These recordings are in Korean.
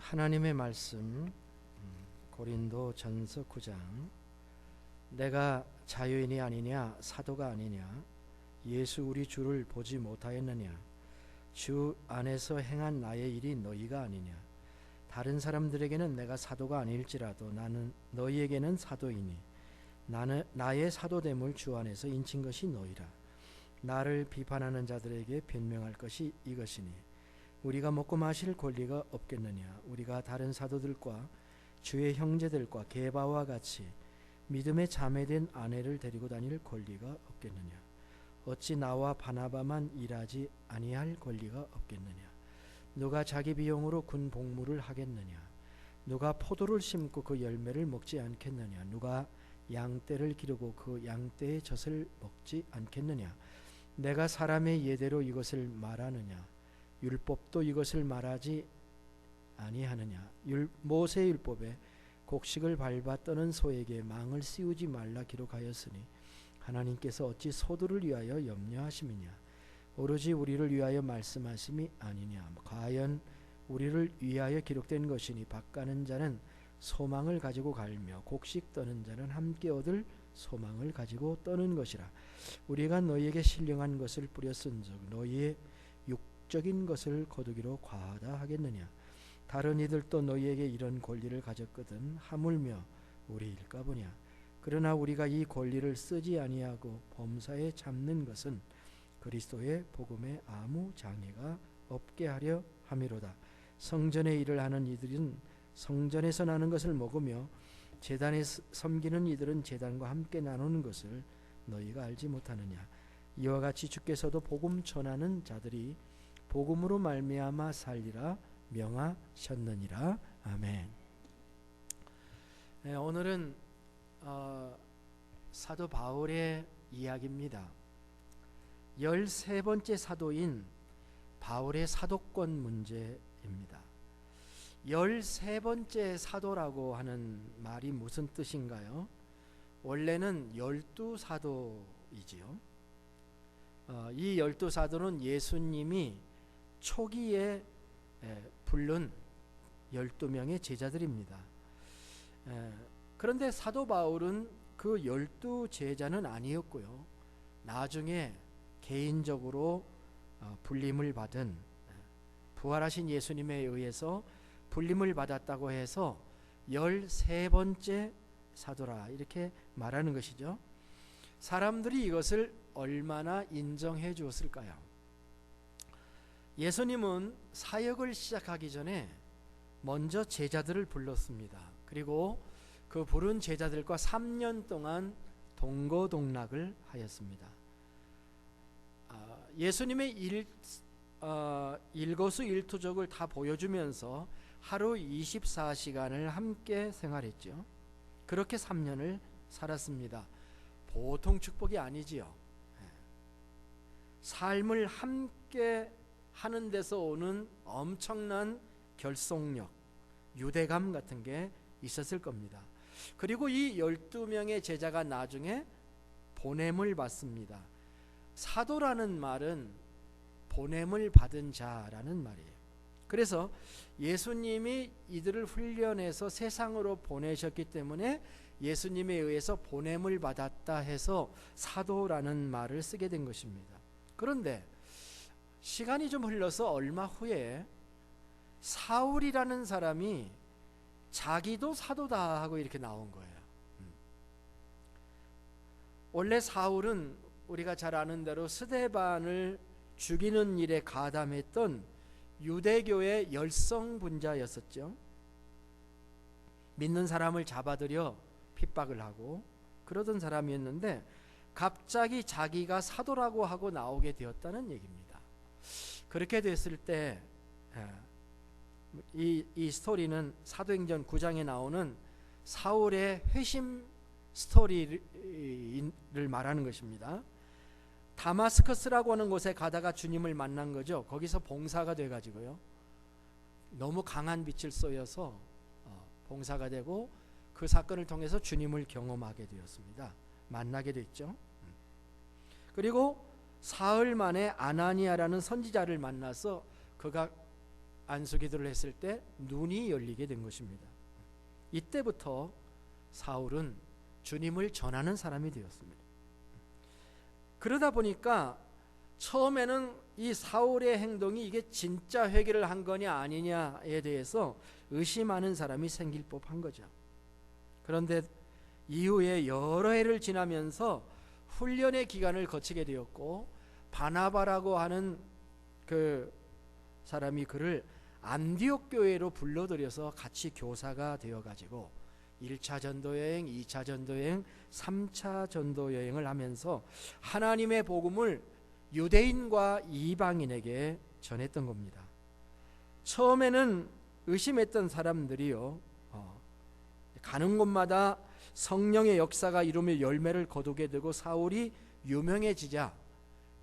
하나님의 말씀 고린도 전서 9장. 내가 자유인이 아니냐 사도가 아니냐 예수 우리 주를 보지 못하였느냐 주 안에서 행한 나의 일이 너희가 아니냐 다른 사람들에게는 내가 사도가 아닐지라도 나는 너희에게는 사도이니 나의 사도됨을 주 안에서 인친 것이 너희라. 나를 비판하는 자들에게 변명할 것이 이것이니 우리가 먹고 마실 권리가 없겠느냐. 우리가 다른 사도들과 주의 형제들과 게바와 같이 믿음의 자매된 아내를 데리고 다닐 권리가 없겠느냐. 어찌 나와 바나바만 일하지 아니할 권리가 없겠느냐. 누가 자기 비용으로 군 복무를 하겠느냐. 누가 포도를 심고 그 열매를 먹지 않겠느냐. 누가 양떼를 기르고 그 양떼의 젖을 먹지 않겠느냐. 내가 사람의 예대로 이것을 말하느냐. 율법도 이것을 말하지 아니하느냐. 모세 율법에 곡식을 밟아 떠는 소에게 망을 씌우지 말라 기록하였으니 하나님께서 어찌 소들을 위하여 염려하심이냐. 오로지 우리를 위하여 말씀하심이 아니냐. 과연 우리를 위하여 기록된 것이니 밭가는 자는 소망을 가지고 갈며 곡식 떠는 자는 함께 얻을 소망을 가지고 떠는 것이라. 우리가 너희에게 신령한 것을 뿌렸은즉 너희의 적인 것을 거두기로 과하다 하겠느냐. 다른 이들도 너희에게 이런 권리를 가졌거든 하물며 우리일까 보냐. 그러나 우리가 이 권리를 쓰지 아니하고 범사에 잡는 것은 그리스도의 복음에 아무 장애가 없게 하려 함이로다. 성전의 일을 하는 이들은 성전에서 나는 것을 먹으며 제단에 섬기는 이들은 제단과 함께 나누는 것을 너희가 알지 못하느냐. 이와 같이 주께서도 복음 전하는 자들이 복음으로 말미암아 살리라 명하셨느니라. 아멘. 네, 오늘은 사도 바울의 이야기입니다. 13번째 사도인 바울의 사도권 문제입니다. 13번째 사도라고 하는 말이 무슨 뜻인가요? 원래는 12사도이지요. 이 12사도는 예수님이 초기에 부른 12명의 제자들입니다. 그런데 사도 바울은 그 12제자는 아니었고요. 나중에 개인적으로 불림을 받은, 부활하신 예수님에 의해서 불림을 받았다고 해서 13번째 사도라 이렇게 말하는 것이죠. 사람들이 이것을 얼마나 인정해 주었을까요? 예수님은 사역을 시작하기 전에 먼저 제자들을 불렀습니다. 그리고 그 부른 제자들과 3년 동안 동거동락을 하였습니다. 예수님의 일거수일투족을 다 보여주면서 하루 24시간을 함께 생활했죠. 그렇게 3년을 살았습니다. 보통 축복이 아니지요. 삶을 함께 하는 데서 오는 엄청난 결속력, 유대감 같은 게 있었을 겁니다. 그리고 이 12명의 제자가 나중에 보냄을 받습니다. 사도라는 말은 보냄을 받은 자라는 말이에요. 그래서 예수님이 이들을 훈련해서 세상으로 보내셨기 때문에 예수님에 의해서 보냄을 받았다 해서 사도라는 말을 쓰게 된 것입니다. 그런데 시간이 좀 흘러서 얼마 후에 사울이라는 사람이 자기도 사도다 하고 이렇게 나온 거예요. 원래 사울은 우리가 잘 아는 대로 스데반을 죽이는 일에 가담했던 유대교의 열성분자였었죠. 믿는 사람을 잡아들여 핍박을 하고 그러던 사람이었는데 갑자기 자기가 사도라고 하고 나오게 되었다는 얘기입니다. 그렇게 됐을 때 이 스토리는 사도행전 9장에 나오는 사울의 회심 스토리를 말하는 것입니다. 다마스커스라고 하는 곳에 가다가 주님을 만난 거죠. 거기서 봉사가 돼가지고요. 너무 강한 빛을 쏘여서 봉사가 되고 그 사건을 통해서 주님을 경험하게 되었습니다. 만나게 됐죠. 그리고 사흘 만에 아나니아라는 선지자를 만나서 그가 안수기도를 했을 때 눈이 열리게 된 것입니다. 이때부터 사울은 주님을 전하는 사람이 되었습니다. 그러다 보니까 처음에는 이 사울의 행동이 이게 진짜 회개를 한 거냐 아니냐에 대해서 의심하는 사람이 생길 법한 거죠. 그런데 이후에 여러 해를 지나면서 훈련의 기간을 거치게 되었고, 바나바라고 하는 그 사람이 그를 안디옥 교회로 불러들여서 같이 교사가 되어가지고 1차 전도여행, 2차 전도여행, 3차 전도여행을 하면서 하나님의 복음을 유대인과 이방인에게 전했던 겁니다. 처음에는 의심했던 사람들이요, 가는 곳마다 성령의 역사가 이루며 열매를 거두게 되고 사울이 유명해지자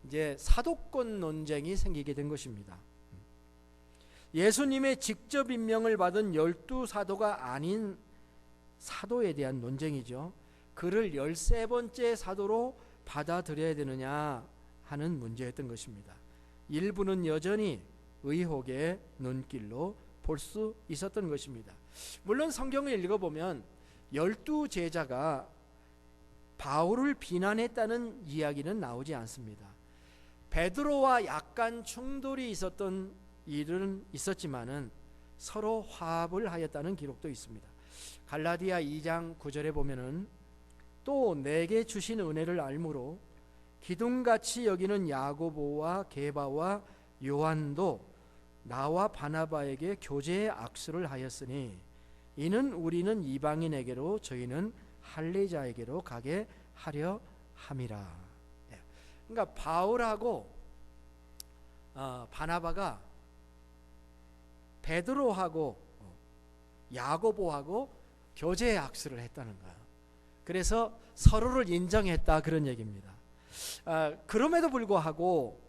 이제 사도권 논쟁이 생기게 된 것입니다. 예수님의 직접 임명을 받은 12사도가 아닌 사도에 대한 논쟁이죠. 그를 13번째 사도로 받아들여야 되느냐 하는 문제였던 것입니다. 일부는 여전히 의혹의 눈길로 볼 수 있었던 것입니다. 물론 성경을 읽어보면 12제자가 바울을 비난했다는 이야기는 나오지 않습니다. 베드로와 약간 충돌이 있었던 일은 있었지만은 서로 화합을 하였다는 기록도 있습니다. 갈라디아 2장 9절에 보면은 또 내게 주신 은혜를 알므로 기둥같이 여기는 야고보와 게바와 요한도 나와 바나바에게 교제의 악수를 하였으니 이는 우리는 이방인에게로 저희는 할례자에게로 가게 하려 함이라. 그러니까 바울하고 바나바가 베드로하고 야고보하고 교제의 악수를 했다는 거예요. 그래서 서로를 인정했다, 그런 얘기입니다. 그럼에도 불구하고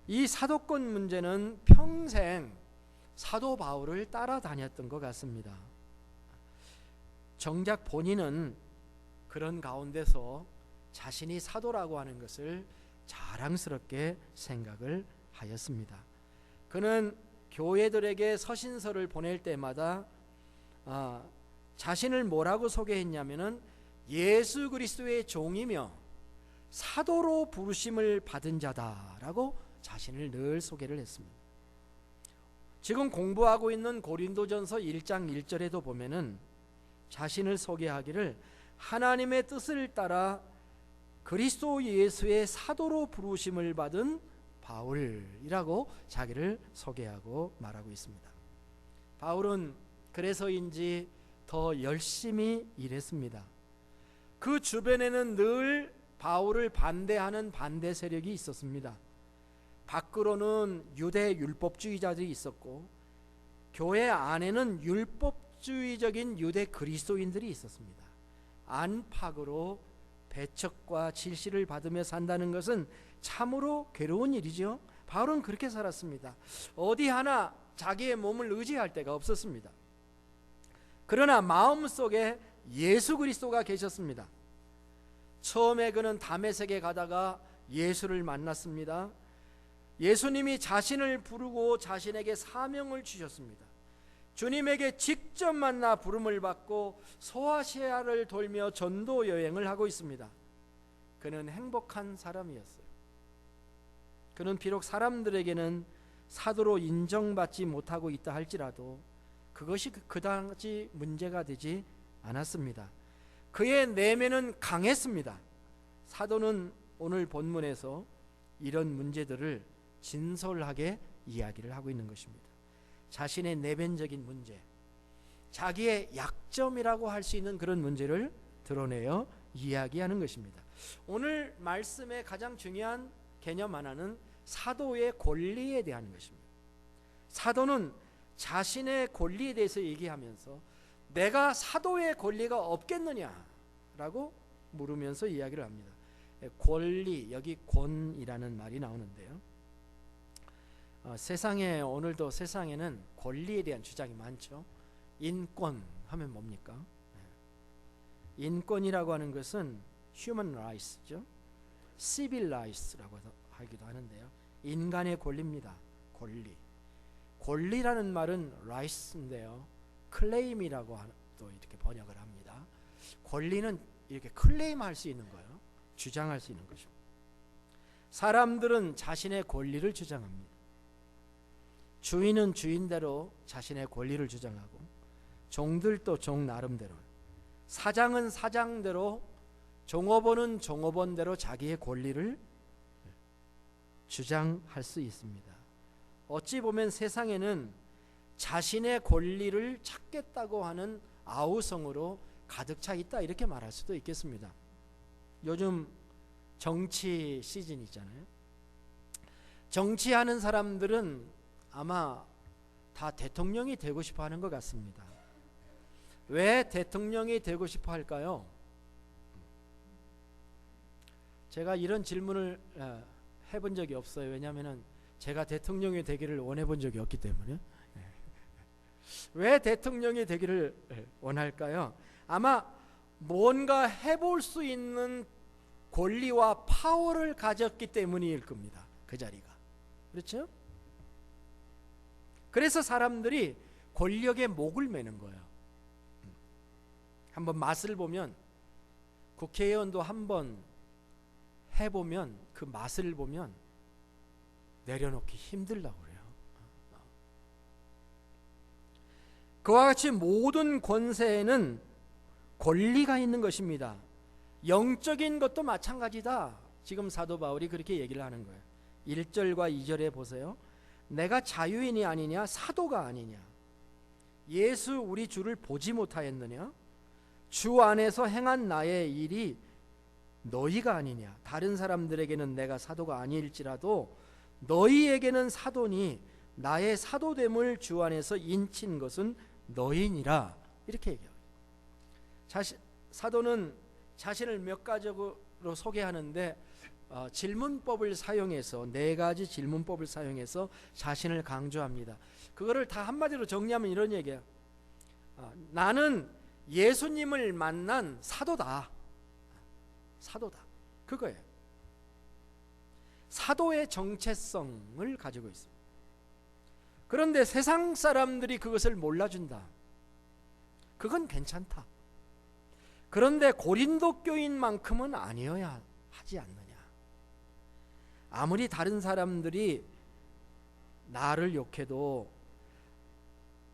이 사도권 문제는 평생 사도 바울을 따라다녔던 것 같습니다. 정작 본인은 그런 가운데서 자신이 사도라고 하는 것을 자랑스럽게 생각을 하였습니다. 그는 교회들에게 서신서를 보낼 때마다 자신을 뭐라고 소개했냐면은 예수 그리스도의 종이며 사도로 부르심을 받은 자다라고 자신을 늘 소개를 했습니다. 지금 공부하고 있는 고린도전서 1장 1절에도 보면은 자신을 소개하기를 하나님의 뜻을 따라 그리스도 예수의 사도로 부르심을 받은 바울이라고 자기를 소개하고 말하고 있습니다. 바울은 그래서인지 더 열심히 일했습니다. 그 주변에는 늘 바울을 반대하는 반대 세력이 있었습니다. 밖으로는 유대 율법주의자들이 있었고 교회 안에는 율법주의적인 유대 그리스도인들이 있었습니다. 안팎으로 배척과 질시를 받으며 산다는 것은 참으로 괴로운 일이죠. 바울은 그렇게 살았습니다. 어디 하나 자기의 몸을 의지할 데가 없었습니다. 그러나 마음속에 예수 그리스도가 계셨습니다. 처음에 그는 다메섹에 가다가 예수를 만났습니다. 예수님이 자신을 부르고 자신에게 사명을 주셨습니다. 주님에게 직접 만나 부름을 받고 소아시아를 돌며 전도 여행을 하고 있습니다. 그는 행복한 사람이었어요. 그는 비록 사람들에게는 사도로 인정받지 못하고 있다 할지라도 그것이 그다지 문제가 되지 않았습니다. 그의 내면은 강했습니다. 사도는 오늘 본문에서 이런 문제들을 진솔하게 이야기를 하고 있는 것입니다. 자신의 내면적인 문제, 자기의 약점이라고 할 수 있는 그런 문제를 드러내어 이야기하는 것입니다. 오늘 말씀의 가장 중요한 개념 하나는 사도의 권리에 대한 것입니다. 사도는 자신의 권리에 대해서 얘기하면서 내가 사도의 권리가 없겠느냐라고 물으면서 이야기를 합니다. 권리, 여기 권이라는 말이 나오는데요. 세상에, 오늘도 세상에는 권리에 대한 주장이 많죠. 인권 하면 뭡니까? 인권이라고 하는 것은 human rights죠. civil rights라고 하기도 하는데요. 인간의 권리입니다. 권리. 권리라는 말은 rights인데요, 클레임이라고 또 이렇게 번역을 합니다. 권리는 이렇게 클레임할 수 있는 거예요. 주장할 수 있는 것입니다. 사람들은 자신의 권리를 주장합니다. 주인은 주인대로 자신의 권리를 주장하고, 종들도 종 나름대로, 사장은 사장대로, 종업원은 종업원대로 자기의 권리를 주장할 수 있습니다. 어찌 보면 세상에는 자신의 권리를 찾겠다고 하는 아우성으로 가득 차 있다, 이렇게 말할 수도 있겠습니다. 요즘 정치 시즌 있잖아요. 정치하는 사람들은 아마 다 대통령이 되고 싶어 하는 것 같습니다. 왜 대통령이 되고 싶어 할까요? 제가 이런 질문을 해본 적이 없어요. 왜냐하면 제가 대통령이 되기를 원해본 적이 없기 때문에. 왜 대통령이 되기를 원할까요? 아마 뭔가 해볼 수 있는 권리와 파워를 가졌기 때문일 겁니다. 그 자리가. 그렇죠? 그래서 사람들이 권력에 목을 매는 거예요. 한번 맛을 보면, 국회의원도 한번 해보면 그 맛을 보면 내려놓기 힘들다고 그래요. 그와 같이 모든 권세에는 권리가 있는 것입니다. 영적인 것도 마찬가지다. 지금 사도 바울이 그렇게 얘기를 하는 거예요. 1절과 2절에 보세요. 내가 자유인이 아니냐, 사도가 아니냐, 예수 우리 주를 보지 못하였느냐, 주 안에서 행한 나의 일이 너희가 아니냐. 다른 사람들에게는 내가 사도가 아닐지라도 너희에게는 사도니 나의 사도됨을 주 안에서 인친 것은 너희니라. 이렇게 얘기해요. 사도는 자신을 몇 가지로 소개하는데 질문법을 사용해서, 4가지 질문법을 사용해서 자신을 강조합니다. 그거를 다 한마디로 정리하면 이런 얘기예요. 나는 예수님을 만난 사도다. 사도다. 그거예요. 사도의 정체성을 가지고 있습니다. 그런데 세상 사람들이 그것을 몰라준다. 그건 괜찮다. 그런데 고린도 교인만큼은 아니어야 하지 않느냐. 아무리 다른 사람들이 나를 욕해도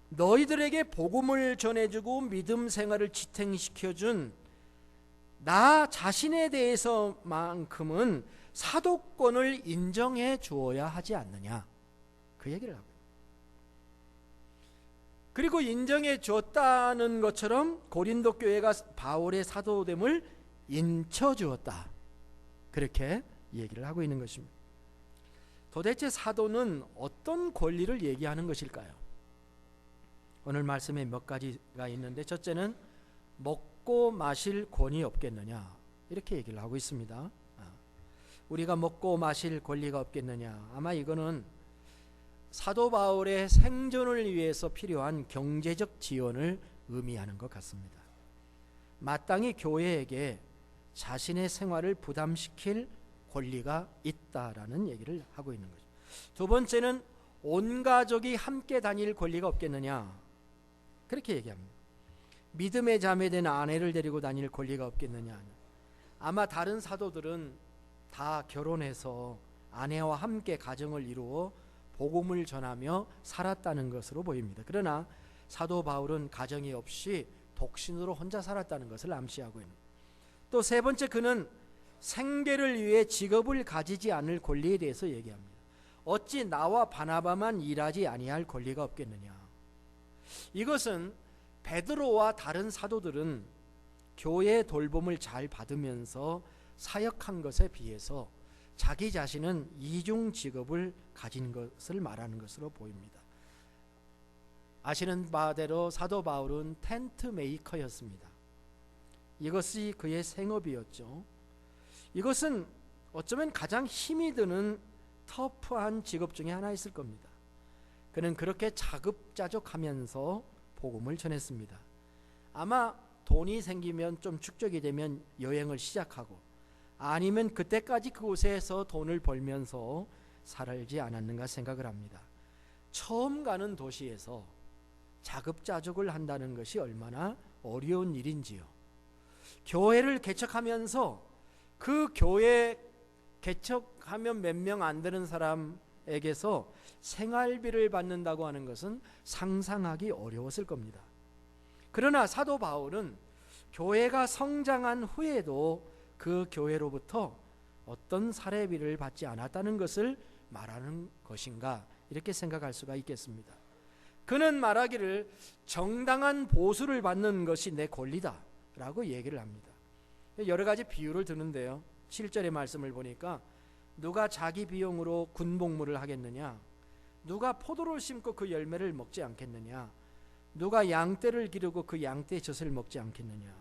너희들에게 복음을 전해주고 믿음 생활을 지탱시켜준 나 자신에 대해서만큼은 사도권을 인정해 주어야 하지 않느냐. 그 얘기를 하고요. 그리고 인정해 줬다는 것처럼 고린도 교회가 바울의 사도됨을 인쳐 주었다. 그렇게 얘기를 하고 있는 것입니다. 도대체 사도는 어떤 권리를 얘기하는 것일까요? 오늘 말씀에 몇 가지가 있는데, 첫째는 먹고 마실 권위 없겠느냐, 이렇게 얘기를 하고 있습니다. 우리가 먹고 마실 권리가 없겠느냐. 아마 이거는 사도 바울의 생존을 위해서 필요한 경제적 지원을 의미하는 것 같습니다. 마땅히 교회에게 자신의 생활을 부담시킬 권리가 있다라는 얘기를 하고 있는 거죠. 두 번째는 온 가족이 함께 다닐 권리가 없겠느냐, 그렇게 얘기합니다. 믿음의 자매된 아내를 데리고 다닐 권리가 없겠느냐. 아마 다른 사도들은 다 결혼해서 아내와 함께 가정을 이루어 복음을 전하며 살았다는 것으로 보입니다. 그러나 사도 바울은 가정이 없이 독신으로 혼자 살았다는 것을 암시하고 있는. 또 세 번째, 그는 생계를 위해 직업을 가지지 않을 권리에 대해서 얘기합니다. 어찌 나와 바나바만 일하지 아니할 권리가 없겠느냐. 이것은 베드로와 다른 사도들은 교회의 돌봄을 잘 받으면서 사역한 것에 비해서 자기 자신은 이중 직업을 가진 것을 말하는 것으로 보입니다. 아시는 바대로 사도 바울은 텐트 메이커였습니다. 이것이 그의 생업이었죠. 이것은 어쩌면 가장 힘이 드는 터프한 직업 중에 하나였을 겁니다. 그는 그렇게 자급자족하면서 복음을 전했습니다. 아마 돈이 생기면, 좀 축적이 되면 여행을 시작하고, 아니면 그때까지 그곳에서 돈을 벌면서 살지 않았는가 생각을 합니다. 처음 가는 도시에서 자급자족을 한다는 것이 얼마나 어려운 일인지요. 교회를 개척하면서 그 교회 개척하면 몇 명 안 되는 사람에게서 생활비를 받는다고 하는 것은 상상하기 어려웠을 겁니다. 그러나 사도 바울은 교회가 성장한 후에도 그 교회로부터 어떤 사례비를 받지 않았다는 것을 말하는 것인가, 이렇게 생각할 수가 있겠습니다. 그는 말하기를 정당한 보수를 받는 것이 내 권리다 라고 얘기를 합니다. 여러 가지 비유를 드는데요, 7절의 말씀을 보니까 누가 자기 비용으로 군복무를 하겠느냐, 누가 포도를 심고 그 열매를 먹지 않겠느냐, 누가 양떼를 기르고 그 양떼의 젖을 먹지 않겠느냐.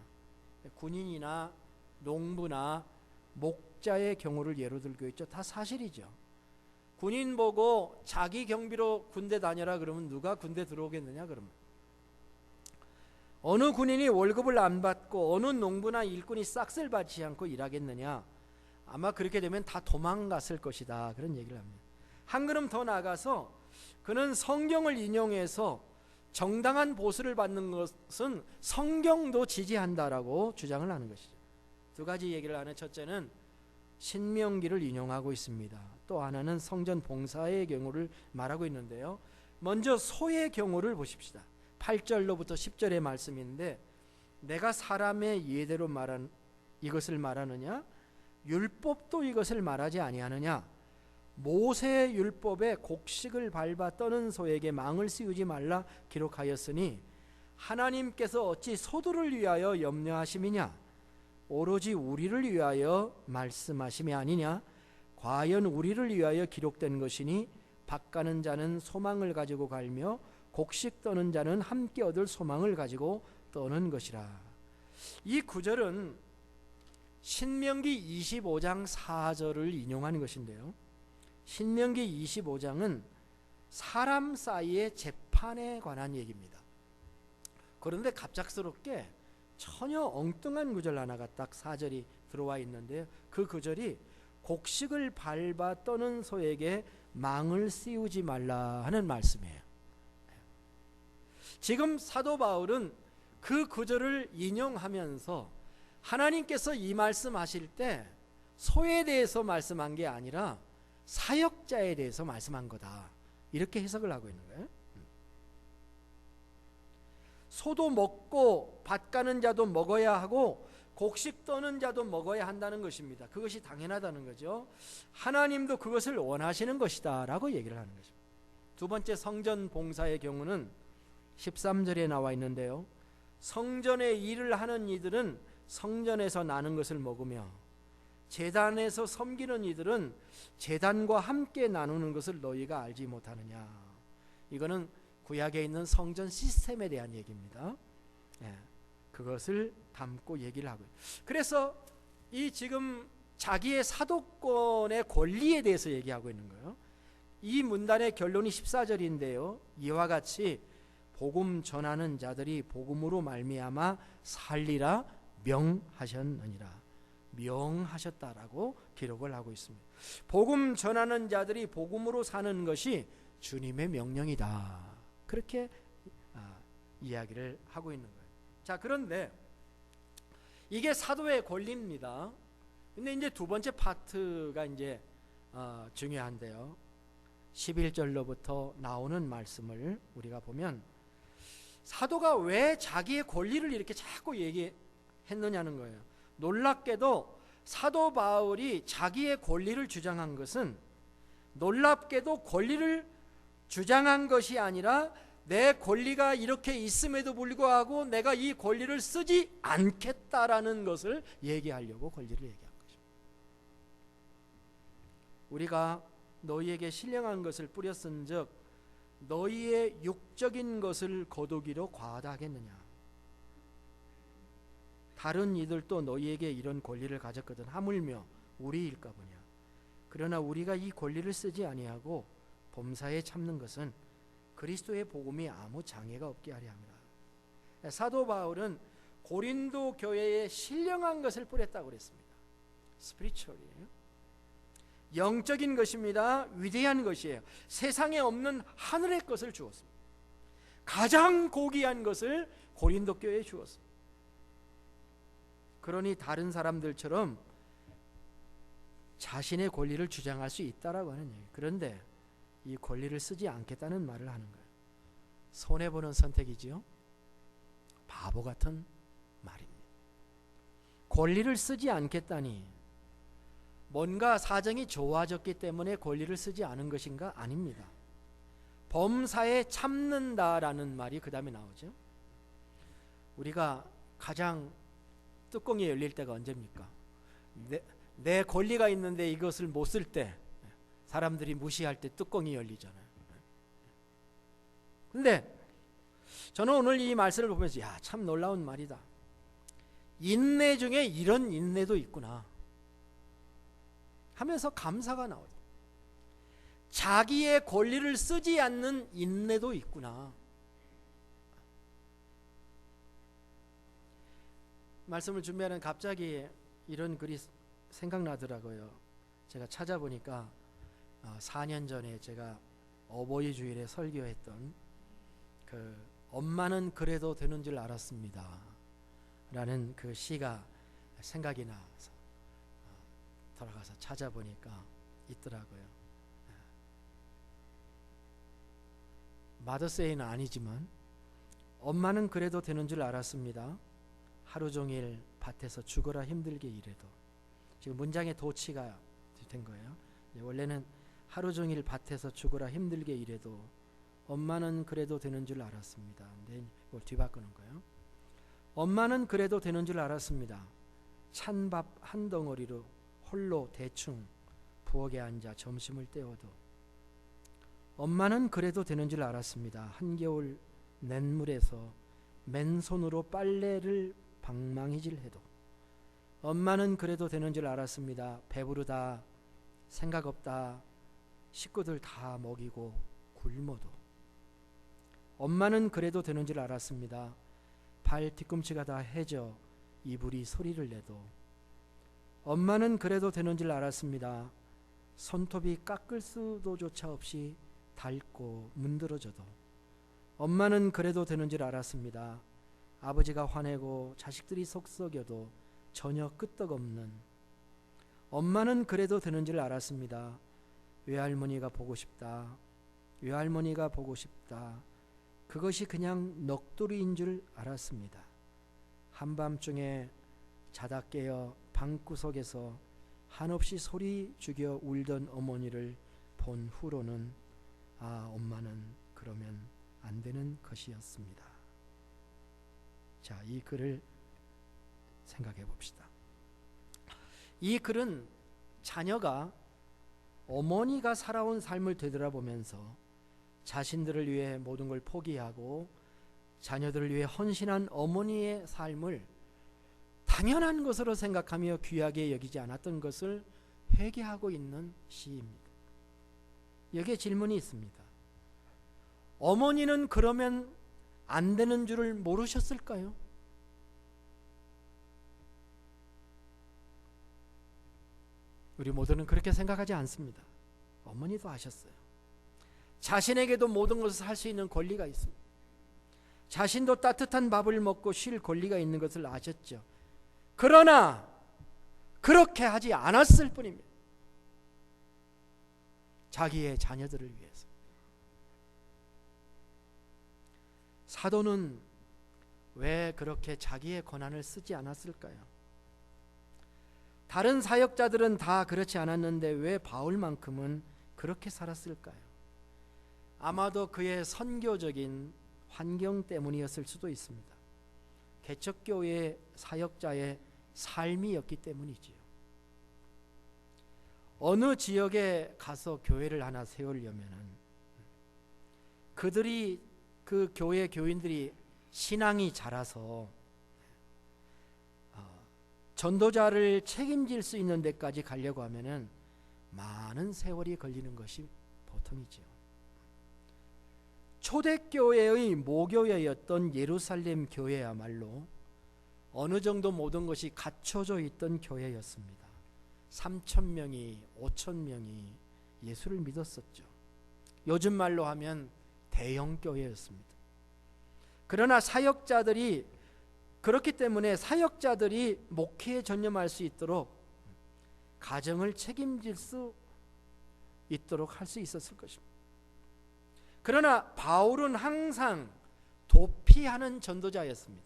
군인이나 농부나 목자의 경우를 예로 들고 있죠. 다 사실이죠. 군인 보고 자기 경비로 군대 다녀라 그러면 누가 군대 들어오겠느냐. 그러면 어느 군인이 월급을 안 받고 어느 농부나 일꾼이 싹쓸 받지 않고 일하겠느냐. 아마 그렇게 되면 다 도망갔을 것이다, 그런 얘기를 합니다. 한 걸음 더 나가서 그는 성경을 인용해서 정당한 보수를 받는 것은 성경도 지지한다라고 주장을 하는 것이죠. 두 가지 얘기를 하는, 첫째는 신명기를 인용하고 있습니다. 또 하나는 성전 봉사의 경우를 말하고 있는데요, 먼저 소의 경우를 보십시다. 8절로부터 10절의 말씀인데, 내가 사람의 예대로 이것을 말하느냐, 율법도 이것을 말하지 아니하느냐. 모세의 율법에 곡식을 밟아 떠는 소에게 망을 씌우지 말라 기록하였으니 하나님께서 어찌 소들을 위하여 염려하심이냐, 오로지 우리를 위하여 말씀하심이 아니냐. 과연 우리를 위하여 기록된 것이니 밭 가는 자는 소망을 가지고 갈며 곡식 떠는 자는 함께 얻을 소망을 가지고 떠는 것이라. 이 구절은 신명기 25장 4절을 인용하는 것인데요, 신명기 25장은 사람 사이의 재판에 관한 얘기입니다. 그런데 갑작스럽게 전혀 엉뚱한 구절 하나가 딱 4절이 들어와 있는데, 그 구절이 곡식을 밟아 떠는 소에게 망을 씌우지 말라 하는 말씀이에요. 지금 사도 바울은 그 구절을 인용하면서 하나님께서 이 말씀하실 때 소에 대해서 말씀한 게 아니라 사역자에 대해서 말씀한 거다, 이렇게 해석을 하고 있는 거예요. 소도 먹고 밭 가는 자도 먹어야 하고 곡식 떠는 자도 먹어야 한다는 것입니다. 그것이 당연하다는 거죠. 하나님도 그것을 원하시는 것이다 라고 얘기를 하는 것입니다. 두 번째, 성전 봉사의 경우는 13절에 나와 있는데요, 성전의 일을 하는 이들은 성전에서 나는 것을 먹으며 제단에서 섬기는 이들은 제단과 함께 나누는 것을 너희가 알지 못하느냐. 이거는 구약에 있는 성전 시스템에 대한 얘기입니다. 그것을 담고 얘기를 하고요. 그래서 이 지금 자기의 사도권의 권리에 대해서 얘기하고 있는 거예요. 이 문단의 결론이 14절인데요, 이와 같이 복음 전하는 자들이 복음으로 말미암아 살리라 명하셨느니라. 명하셨다라고 기록을 하고 있습니다. 복음 전하는 자들이 복음으로 사는 것이 주님의 명령이다, 그렇게 이야기를 하고 있는 거예요. 자, 그런데 이게 사도의 권리입니다. 근데 이제 두 번째 파트가 이제 중요한데요, 11절로부터 나오는 말씀을 우리가 보면 사도가 왜 자기의 권리를 이렇게 자꾸 얘기했느냐는 거예요. 놀랍게도 사도 바울이 자기의 권리를 주장한 것은, 놀랍게도 권리를 주장한 것이 아니라 내 권리가 이렇게 있음에도 불구하고 내가 이 권리를 쓰지 않겠다라는 것을 얘기하려고 권리를 얘기한 것입니다. 우리가 너희에게 신령한 것을 뿌렸은즉 너희의 육적인 것을 거두기로 과하다 하겠느냐. 다른 이들도 너희에게 이런 권리를 가졌거든 하물며 우리일까 보냐. 그러나 우리가 이 권리를 쓰지 아니하고 범사에 참는 것은 그리스도의 복음이 아무 장애가 없게 하려 함이라. 사도 바울은 고린도 교회에 신령한 것을 뿌렸다고 그랬습니다. 스피리추얼이에요. 영적인 것입니다. 위대한 것이에요. 세상에 없는 하늘의 것을 주었습니다. 가장 고귀한 것을 고린도 교회에 주었습니다. 그러니 다른 사람들처럼 자신의 권리를 주장할 수 있다라고 하는 얘기예요. 그런데 이 권리를 쓰지 않겠다는 말을 하는 거예요. 손해보는 선택이지요. 바보 같은 말입니다. 권리를 쓰지 않겠다니 뭔가 사정이 좋아졌기 때문에 권리를 쓰지 않은 것인가? 아닙니다. 범사에 참는다라는 말이 그 다음에 나오죠. 우리가 가장 뚜껑이 열릴 때가 언제입니까? 내 권리가 있는데 이것을 못 쓸 때, 사람들이 무시할 때 뚜껑이 열리잖아요. 근데 저는 오늘 이 말씀을 보면서 야, 참 놀라운 말이다. 인내 중에 이런 인내도 있구나 하면서 감사가 나오죠. 자기의 권리를 쓰지 않는 인내도 있구나. 말씀을 준비하는 갑자기 이런 글이 생각나더라고요. 제가 찾아보니까 4년 전에 제가 어버이 주일에 설교했던 그 엄마는 그래도 되는 줄 알았습니다 라는 그 시가 생각이 나서 돌아가서 찾아보니까 있더라고요. 마더세이는 아니지만 엄마는 그래도 되는 줄 알았습니다. 하루 종일 밭에서 죽어라 힘들게 일해도. 지금 문장에 도치가 된 거예요. 원래는 하루 종일 밭에서 죽어라 힘들게 일해도 엄마는 그래도 되는 줄 알았습니다. 근데 이걸 뒤바꾸는 거예요. 엄마는 그래도 되는 줄 알았습니다. 찬밥 한 덩어리로 홀로 대충 부엌에 앉아 점심을 때워도 엄마는 그래도 되는 줄 알았습니다. 한겨울 냇물에서 맨손으로 빨래를 방망이질 해도 엄마는 그래도 되는 줄 알았습니다. 배부르다, 생각 없다, 식구들 다 먹이고 굶어도 엄마는 그래도 되는 줄 알았습니다. 발 뒤꿈치가 다 해져 이불이 소리를 내도 엄마는 그래도 되는 줄 알았습니다. 손톱이 깎을 수도조차 없이 닳고 문드러져도 엄마는 그래도 되는 줄 알았습니다. 아버지가 화내고 자식들이 속썩여도 전혀 끄떡없는 엄마는 그래도 되는 줄 알았습니다. 외할머니가 보고 싶다, 외할머니가 보고 싶다, 그것이 그냥 넋두리인 줄 알았습니다. 한밤중에 자다 깨어 방구석에서 한없이 소리 죽여 울던 어머니를 본 후로는 아, 엄마는 그러면 안 되는 것이었습니다. 자, 이 글을 생각해 봅시다. 이 글은 자녀가 어머니가 살아온 삶을 되돌아보면서 자신들을 위해 모든 걸 포기하고 자녀들을 위해 헌신한 어머니의 삶을 당연한 것으로 생각하며 귀하게 여기지 않았던 것을 회개하고 있는 시입니다. 여기에 질문이 있습니다. 어머니는 그러면 안 되는 줄을 모르셨을까요? 우리 모두는 그렇게 생각하지 않습니다. 어머니도 아셨어요. 자신에게도 모든 것을 할 수 있는 권리가 있습니다. 자신도 따뜻한 밥을 먹고 쉴 권리가 있는 것을 아셨죠. 그러나 그렇게 하지 않았을 뿐입니다. 자기의 자녀들을 위해서. 사도는 왜 그렇게 자기의 권한을 쓰지 않았을까요? 다른 사역자들은 다 그렇지 않았는데 왜 바울만큼은 그렇게 살았을까요? 아마도 그의 선교적인 환경 때문이었을 수도 있습니다. 개척교회 사역자의 삶이었기 때문이지요. 어느 지역에 가서 교회를 하나 세우려면은 그들이 그 교회 교인들이 신앙이 자라서 전도자를 책임질 수 있는 데까지 가려고 하면은 많은 세월이 걸리는 것이 보통이지요. 초대교회의 모교회였던 예루살렘 교회야말로 어느 정도 모든 것이 갖춰져 있던 교회였습니다. 3,000명이 5,000명이 예수를 믿었었죠. 요즘 말로 하면 대형 교회였습니다. 그러나 사역자들이 그렇기 때문에 사역자들이 목회에 전념할 수 있도록 가정을 책임질 수 있도록 할 수 있었을 것입니다. 그러나 바울은 항상 도피하는 전도자였습니다.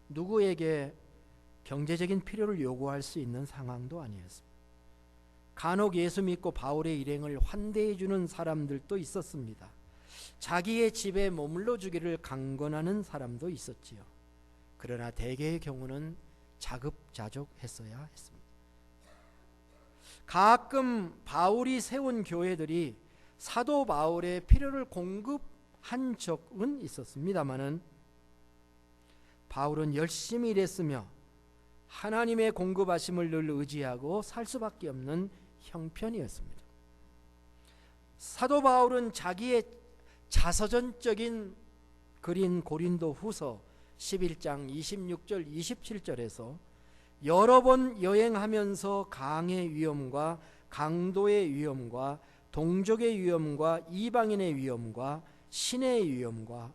누구에게 경제적인 필요를 요구할 수 있는 상황도 아니었습니다. 간혹 예수 믿고 바울의 일행을 환대해 주는 사람들도 있었습니다. 자기의 집에 머물러 주기를 강권하는 사람도 있었지요. 그러나 대개의 경우는 자급자족했어야 했습니다. 가끔 바울이 세운 교회들이 사도 바울의 필요를 공급한 적은 있었습니다마는 바울은 열심히 일했으며 하나님의 공급하심을 늘 의지하고 살 수밖에 없는 형편이었습니다. 사도 바울은 자기의 자서전적인 글인 고린도후서 11장 26절 27절에서 여러 번 여행하면서 강의 위험과 강도의 위험과 동족의 위험과 이방인의 위험과 신의 위험과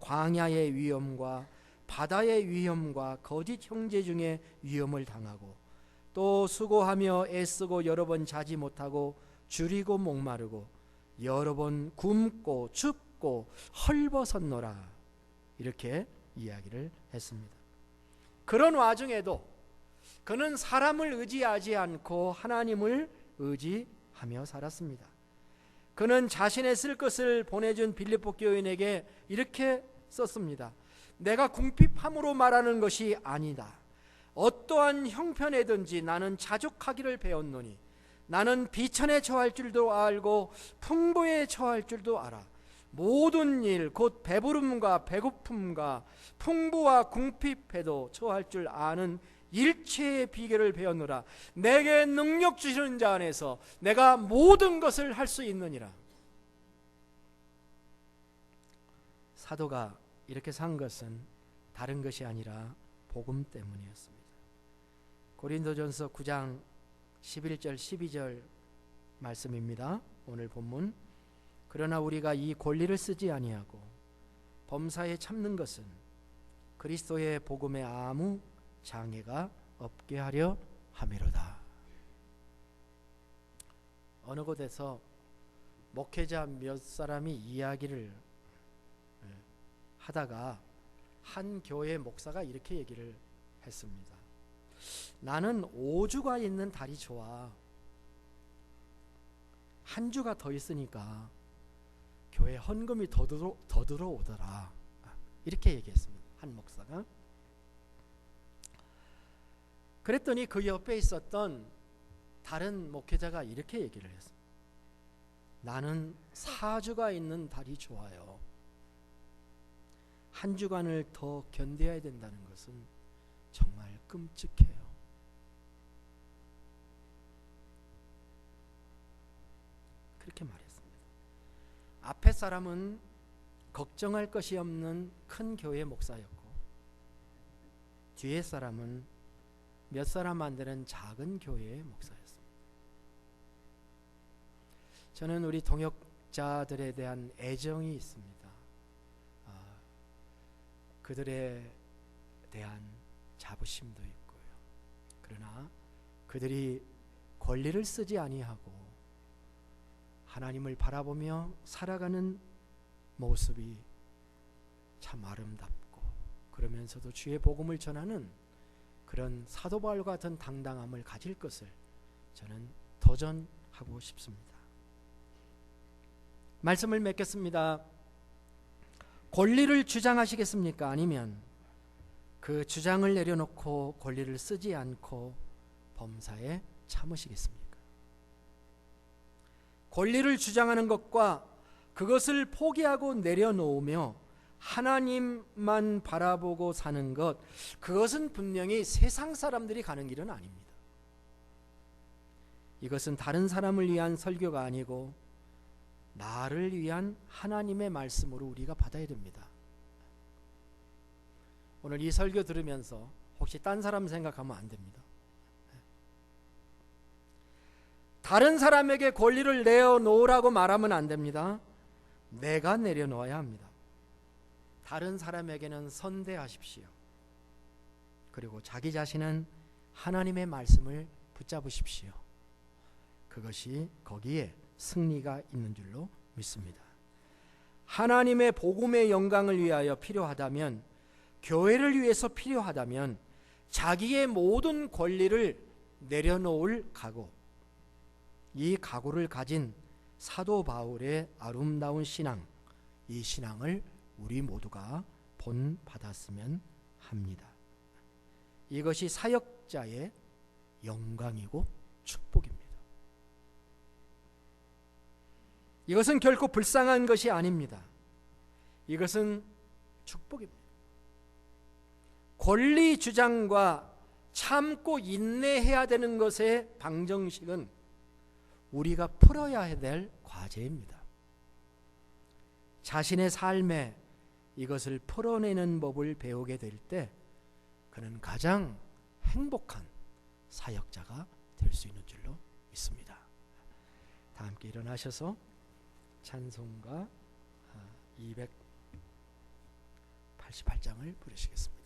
광야의 위험과 바다의 위험과 거짓 형제 중에 위험을 당하고 또 수고하며 애쓰고 여러 번 자지 못하고 줄이고 목마르고 여러 번 굶고 춥고 헐벗었노라, 이렇게 이야기를 했습니다. 그런 와중에도 그는 사람을 의지하지 않고 하나님을 의지하며 살았습니다. 그는 자신의 쓸 것을 보내준 빌립보 교인에게 이렇게 썼습니다. 내가 궁핍함으로 말하는 것이 아니다. 어떠한 형편에든지 나는 자족하기를 배웠노니 나는 비천에 처할 줄도 알고 풍부에 처할 줄도 알아. 모든 일 곧 배부름과 배고픔과 풍부와 궁핍에도 처할 줄 아는 일체의 비결을 배웠노라. 내게 능력 주시는 자 안에서 내가 모든 것을 할 수 있느니라. 사도가 이렇게 산 것은 다른 것이 아니라 복음 때문이었습니다. 고린도전서 9장 11절 12절 말씀입니다. 오늘 본문. 그러나 우리가 이 권리를 쓰지 아니하고 범사에 참는 것은 그리스도의 복음에 아무 장애가 없게 하려 함이로다. 어느 곳에서 목회자 몇 사람이 이야기를 하다가 한 교회 목사가 이렇게 얘기를 했습니다. 나는 5주가 있는 달이 좋아. 한 주가 더 있으니까 교회 헌금이 더 들어오더라. 이렇게 얘기했습니다. 한 목사가. 그랬더니 그 옆에 있었던 다른 목회자가 이렇게 얘기를 했습니다. 나는 4주가 있는 달이 좋아요. 한 주간을 더 견뎌야 된다는 것은 정말 끔찍해요. 그렇게 말했습니다. 앞에 사람은 걱정할 것이 없는 큰 교회 목사였고 뒤에 사람은 몇 사람 안 되는 작은 교회의 목사였습니다. 저는 우리 동역자들에 대한 애정이 있습니다. 그들에 대한 자부심도 있고요. 그러나 그들이 권리를 쓰지 아니하고 하나님을 바라보며 살아가는 모습이 참 아름답고 그러면서도 주의 복음을 전하는 그런 사도 바울과 같은 당당함을 가질 것을 저는 도전하고 싶습니다. 말씀을 맺겠습니다. 권리를 주장하시겠습니까? 아니면 그 주장을 내려놓고 권리를 쓰지 않고 범사에 참으시겠습니까? 권리를 주장하는 것과 그것을 포기하고 내려놓으며 하나님만 바라보고 사는 것, 그것은 분명히 세상 사람들이 가는 길은 아닙니다. 이것은 다른 사람을 위한 설교가 아니고 나를 위한 하나님의 말씀으로 우리가 받아야 됩니다. 오늘 이 설교 들으면서 혹시 딴 사람 생각하면 안 됩니다. 다른 사람에게 권리를 내어놓으라고 말하면 안 됩니다. 내가 내려놓아야 합니다. 다른 사람에게는 선대하십시오. 그리고 자기 자신은 하나님의 말씀을 붙잡으십시오. 그것이 거기에 승리가 있는 줄로 믿습니다. 하나님의 복음의 영광을 위하여 필요하다면, 교회를 위해서 필요하다면 자기의 모든 권리를 내려놓을 각오, 이 각오를 가진 사도 바울의 아름다운 신앙, 이 신앙을 우리 모두가 본받았으면 합니다. 이것이 사역자의 영광이고 축복입니다. 이것은 결코 불쌍한 것이 아닙니다. 이것은 축복입니다. 권리 주장과 참고 인내해야 되는 것의 방정식은 우리가 풀어야 될 과제입니다. 자신의 삶에 이것을 풀어내는 법을 배우게 될 때 그는 가장 행복한 사역자가 될 수 있는 줄로 믿습니다. 다 함께 일어나셔서 찬송가 288장을 부르시겠습니다.